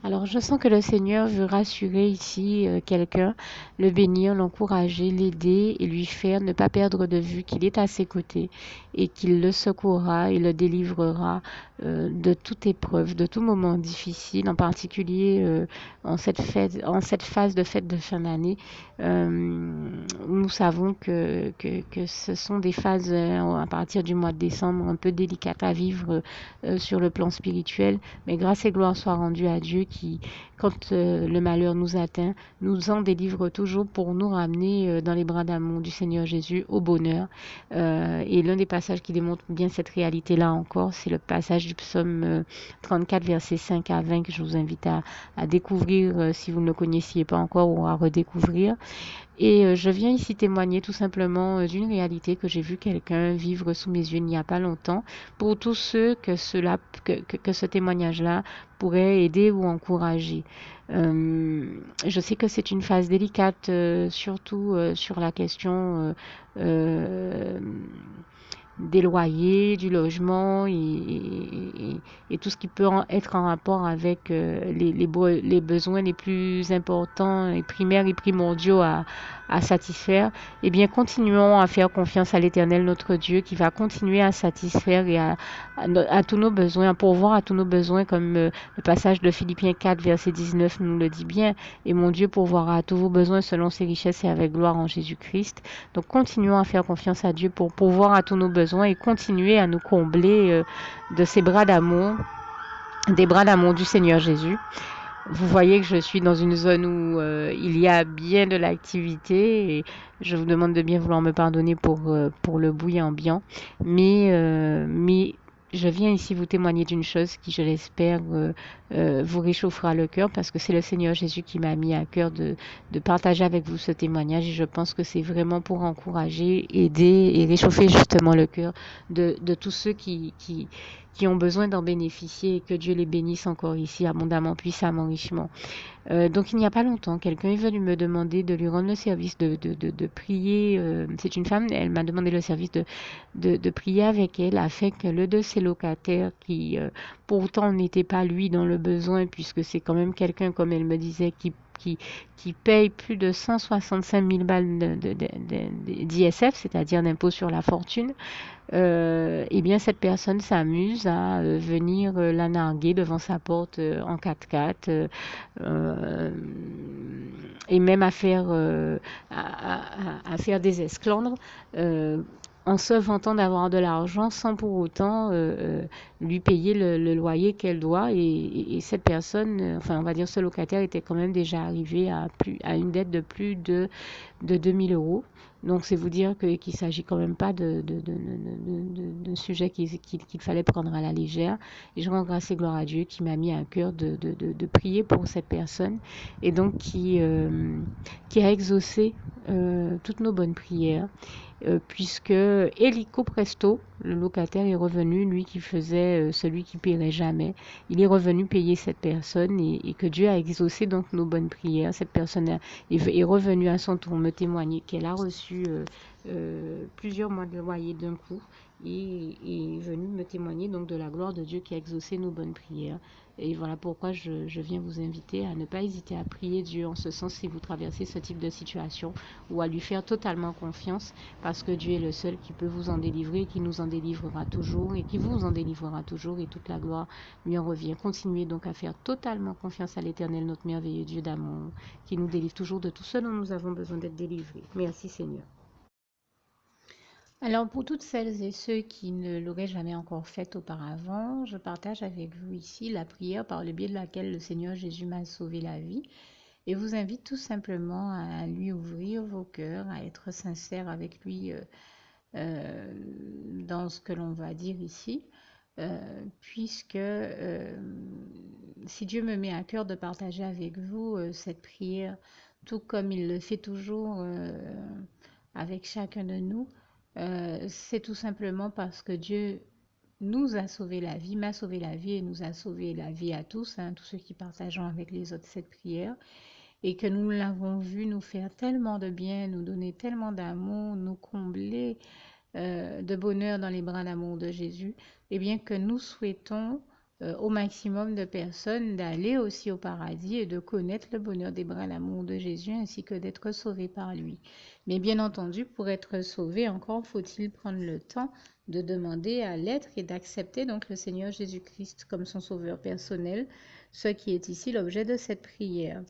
Alors, je sens que le Seigneur veut rassurer ici quelqu'un, le bénir, l'encourager, l'aider et lui faire ne pas perdre de vue qu'il est à ses côtés et qu'il le secourra et le délivrera de toute épreuve, de tout moment difficile, en particulier en cette phase de fête de fin d'année. Nous savons que ce sont des phases à partir du mois de décembre un peu délicates à vivre sur le plan spirituel, mais grâce et gloire soit rendue à Dieu qui, quand le malheur nous atteint, nous en délivre toujours pour nous ramener dans les bras d'amour du Seigneur Jésus au bonheur. Et l'un des passages qui démontre bien cette réalité-là encore, c'est le passage du psaume 34, versets 5 à 20 que je vous invite à découvrir si vous ne le connaissiez pas encore ou à redécouvrir. Et je viens ici témoigner tout simplement d'une réalité que j'ai vu quelqu'un vivre sous mes yeux il n'y a pas longtemps. Pour tous ceux que ce témoignage-là pourrait aider ou encourager. Je sais que c'est une phase délicate, surtout sur la question euh, des loyers, du logement et tout ce qui peut être en rapport avec les besoins les plus importants et primaires et primordiaux à satisfaire, eh bien, continuons à faire confiance à l'Éternel, notre Dieu, qui va continuer à satisfaire et à tous nos besoins, à pourvoir à tous nos besoins, comme le passage de Philippiens 4, verset 19 nous le dit bien. Et mon Dieu pourvoira à tous vos besoins selon ses richesses et avec gloire en Jésus-Christ. Donc, continuons à faire confiance à Dieu pour pourvoir à tous nos besoins et continuer à nous combler de ses bras d'amour, des bras d'amour du Seigneur Jésus. Vous voyez que je suis dans une zone où il y a bien de l'activité et je vous demande de bien vouloir me pardonner pour le bruit ambiant. Mais je viens ici vous témoigner d'une chose qui, je l'espère, vous réchauffera le cœur parce que c'est le Seigneur Jésus qui m'a mis à cœur de partager avec vous ce témoignage et je pense que c'est vraiment pour encourager, aider et réchauffer justement le cœur de tous ceux qui ont besoin d'en bénéficier et que Dieu les bénisse encore ici abondamment, puissamment, richement. Donc il n'y a pas longtemps, quelqu'un est venu me demander de lui rendre le service de prier. C'est une femme, elle m'a demandé le service de prier avec elle afin que le de ses locataires qui pourtant n'était pas lui dans le besoin puisque c'est quand même quelqu'un, comme elle me disait, qui paye plus de 165 000 balles d'ISF, c'est-à-dire d'impôt sur la fortune, eh bien, cette personne s'amuse à venir la narguer devant sa porte en 4x4 et même à faire des esclandres en se vantant d'avoir de l'argent sans pour autant lui payer le loyer qu'elle doit. Et cette personne, enfin, on va dire ce locataire était quand même déjà arrivé à une dette de plus de 2000 euros. Donc, c'est vous dire qu'il ne s'agit quand même pas de sujet qu'il fallait prendre à la légère. Et je rends grâce et gloire à Dieu qui m'a mis à cœur de prier pour cette personne et donc qui a exaucé toutes nos bonnes prières. Puisque Elico Presto, le locataire, est revenu, lui qui faisait celui qui paierait jamais, il est revenu payer cette personne et que Dieu a exaucé donc nos bonnes prières. Cette personne est revenue à son tour me témoigner qu'elle a reçu plusieurs mois de loyer d'un coup et est venue me témoigner donc de la gloire de Dieu qui a exaucé nos bonnes prières. Et voilà pourquoi je viens vous inviter à ne pas hésiter à prier Dieu en ce sens si vous traversez ce type de situation ou à lui faire totalement confiance parce que Dieu est le seul qui peut vous en délivrer, qui nous en délivrera toujours et qui vous en délivrera toujours et toute la gloire lui en revient. Continuez donc à faire totalement confiance à l'Éternel, notre merveilleux Dieu d'amour, qui nous délivre toujours de tout ce dont nous avons besoin d'être délivrés. Merci Seigneur. Alors pour toutes celles et ceux qui ne l'auraient jamais encore fait auparavant, je partage avec vous ici la prière par le biais de laquelle le Seigneur Jésus m'a sauvé la vie et vous invite tout simplement à lui ouvrir vos cœurs, à être sincère avec lui dans ce que l'on va dire ici, puisque si Dieu me met à cœur de partager avec vous cette prière, tout comme il le fait toujours avec chacun de nous, c'est tout simplement parce que Dieu nous a sauvé la vie, m'a sauvé la vie et nous a sauvé la vie à tous, hein, tous ceux qui partageons avec les autres cette prière, et que nous l'avons vu nous faire tellement de bien, nous donner tellement d'amour, nous combler de bonheur dans les bras d'amour de Jésus, et bien que nous souhaitons au maximum de personnes d'aller aussi au paradis et de connaître le bonheur des bras d'amour de Jésus ainsi que d'être sauvés par lui. Mais bien entendu, pour être sauvé, encore faut-il prendre le temps de demander à l'être et d'accepter donc le Seigneur Jésus-Christ comme son sauveur personnel, ce qui est ici l'objet de cette prière.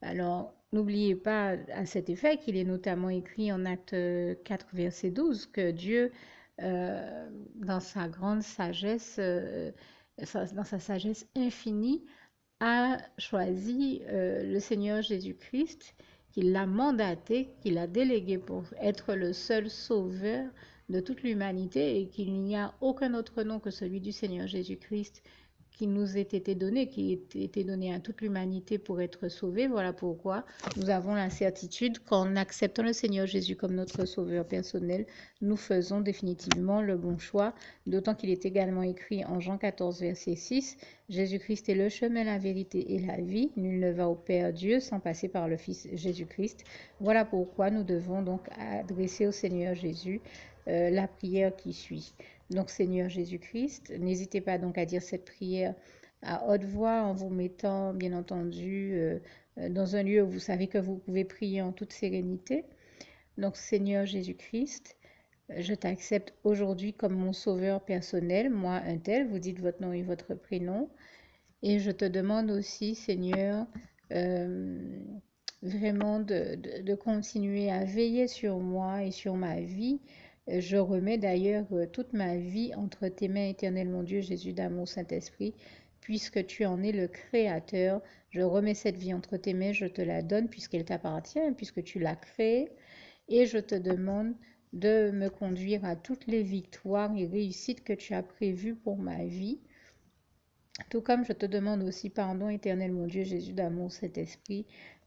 Alors, n'oubliez pas à cet effet qu'il est notamment écrit en Acte 4, verset 12, que Dieu, dans sa grande sagesse, dans sa sagesse infinie, a choisi le Seigneur Jésus-Christ, qu'il l'a mandaté, qu'il a délégué pour être le seul sauveur de toute l'humanité et qu'il n'y a aucun autre nom que celui du Seigneur Jésus-Christ qui nous ait été donné, qui ait été donné à toute l'humanité pour être sauvé. Voilà pourquoi nous avons la certitude qu'en acceptant le Seigneur Jésus comme notre sauveur personnel, nous faisons définitivement le bon choix, d'autant qu'il est également écrit en Jean 14, verset 6, Jésus-Christ est le chemin, la vérité et la vie. Nul ne va au Père Dieu sans passer par le Fils Jésus-Christ. Voilà pourquoi nous devons donc adresser au Seigneur Jésus la prière qui suit. Donc Seigneur Jésus-Christ, n'hésitez pas donc à dire cette prière à haute voix en vous mettant bien entendu dans un lieu où vous savez que vous pouvez prier en toute sérénité. Donc Seigneur Jésus-Christ, je t'accepte aujourd'hui comme mon sauveur personnel, moi un tel, vous dites votre nom et votre prénom. Et je te demande aussi, Seigneur, vraiment de continuer à veiller sur moi et sur ma vie. Je remets d'ailleurs toute ma vie entre tes mains, éternel mon Dieu, Jésus d'amour, Saint-Esprit, puisque tu en es le Créateur. Je remets cette vie entre tes mains, je te la donne puisqu'elle t'appartient, puisque tu l'as créée. Et je te demande de me conduire à toutes les victoires et réussites que tu as prévues pour ma vie. Tout comme je te demande aussi pardon, éternel mon Dieu, Jésus d'amour, Saint-Esprit,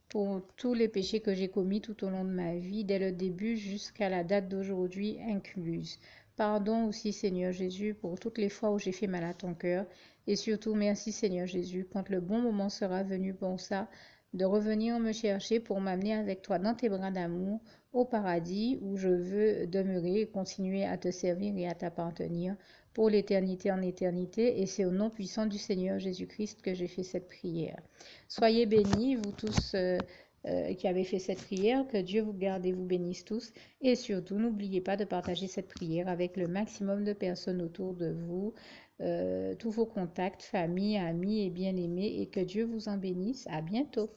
pour tous les péchés que j'ai commis tout au long de ma vie, dès le début jusqu'à la date d'aujourd'hui incluse. Pardon aussi, Seigneur Jésus, pour toutes les fois où j'ai fait mal à ton cœur. Et surtout, merci, Seigneur Jésus, quand le bon moment sera venu pour ça, de revenir me chercher pour m'amener avec toi dans tes bras d'amour au paradis où je veux demeurer et continuer à te servir et à t'appartenir pour l'éternité en éternité. Et c'est au nom puissant du Seigneur Jésus-Christ que j'ai fait cette prière. Soyez bénis, vous tous qui avez fait cette prière, que Dieu vous garde et vous bénisse tous. Et surtout, n'oubliez pas de partager cette prière avec le maximum de personnes autour de vous, tous vos contacts, famille, amis et bien-aimés, et que Dieu vous en bénisse. À bientôt.